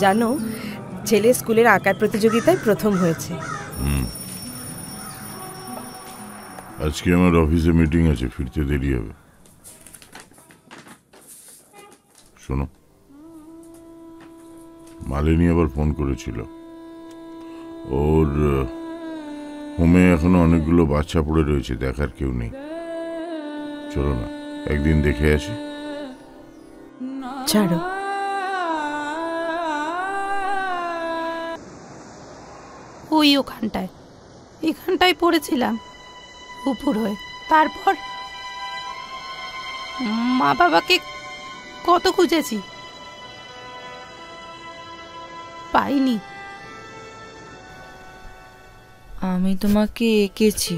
জানো, ছেলে স্কুলের আঁকার প্রতিযোগিতায় প্রথম হয়েছে। আজকে আমার অফিসে মিটিং আছে, ফিরতে দেরি হবে। শোনো, মালিনী আবার ফোন করেছিল। ওর হোমে এখনো অনেকগুলো বাচ্চা পড়ে রয়েছে, দেখার কেউ নেই। চলো না, একদিন দেখে আসি। ছাড়ো, ওই এখানটায় পড়েছিলাম উপর হয়ে। তারপর মা বাবাকে কত খুঁজেছি, পাইনি। আমি তোমাকে এঁকেছি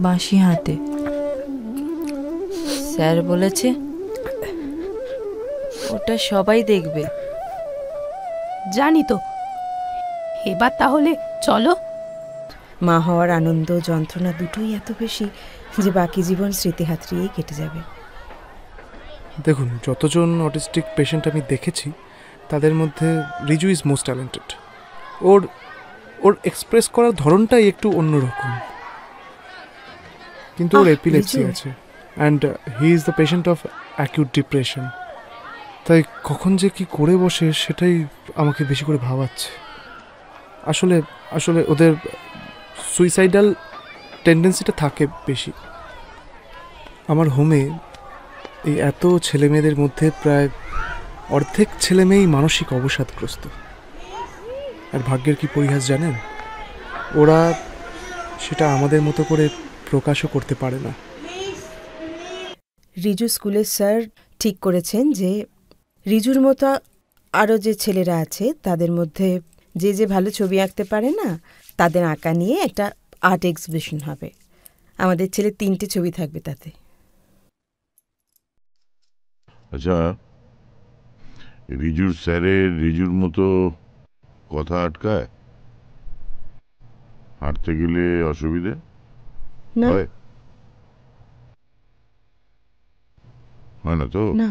বাঁশি হাতে। স্যার বলেছে ওটা সবাই দেখবে। জানি তো। এবার তাহলে চলো। মা হওয়ার আনন্দ যন্ত্রণা দুটোই এত বেশি যে বাকি জীবন স্মৃতি হাতড়িয়েই কেটে যাবে। দেখুন, যতজন অটিস্টিক পেশেন্ট আমি দেখেছি তাদের মধ্যে Riju is most talented. Or express করার ধরনটাই একটু অন্যরকম, কিন্তু ওর এপিলেপসি আছে and he is the patient of acute depression. তাই কখন যে কি করে বসে সেটাই আমাকে বেশি করে ভাবাচ্ছে। আসলে আসলে ওদের সুইসাইডাল টেন্ডেন্সিটা থাকে বেশি। আমার হোমে এই এত ছেলেমেয়েদের মধ্যে প্রায় অর্ধেক ছেলেমেয়েই মানসিক অবসাদগ্রস্ত। আর ভাগ্যের কি পরিহাস জানেন, ওরা সেটা আমাদের মতো করে প্রকাশও করতে পারে না। রিজু স্কুলের স্যার ঠিক করেছেন যে রিজুর মতো আরও যে ছেলেরা আছে তাদের মধ্যে যে ভালো ছবি আঁকতে পারে না তাদের আঁকা নিয়ে একটা আর্ট এক্সিবিশন হবে। আমাদের ছেলে 3টে ছবি থাকবে তাতে। আচ্ছা, রিজুর স্যারের রিজুর মতো কথা আটকায়? হাঁটতে গেলে অসুবিধে হয়? হয় না তো? না,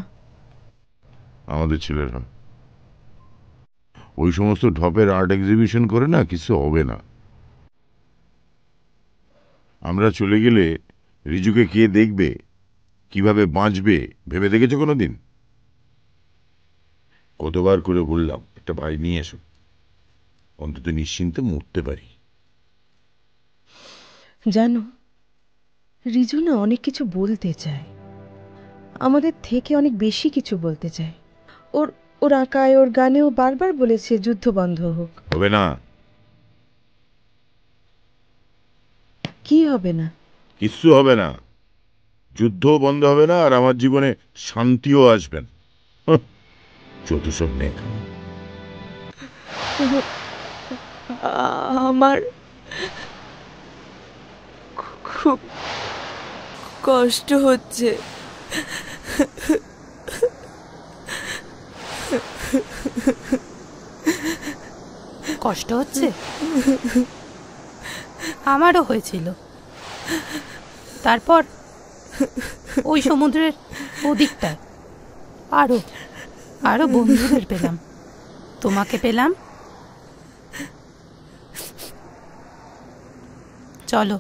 আমাদের ছেলের হয়। ওই সমস্ত ঢপের আর্ট এক্সিবিশন করে না, কিছু হবে না। আমরা চলে গেলে রিজুকে কে দেখবে, কিভাবে বাঁচবে ভেবে দেখেছো কোনোদিন? কতবার করে বললাম একটা ভাই নিয়ে এসো, অন্তত নিশ্চিন্তে মরতে পারি। জানো, রিজু না অনেক কিছু বলতে চায়, আমাদের থেকে অনেক বেশি কিছু বলতে চায়। ওর আঁকায় ওর গানেও বারবার বলেছে যুদ্ধ বন্ধ হোক। হবে না। কি হবে না? কিচ্ছু হবে না। যুদ্ধও বন্ধ হবে না, আর আমার জীবনে শান্তিও আসবে না। যত সব নেই। আমার খুব কষ্ট হচ্ছে। কষ্ট হচ্ছে? আমারও হয়েছিল। তারপর ওই সমুদ্রের ওদিকটায় আরো বন্ধুদের পেলাম, তোমাকে পেলাম। চলো।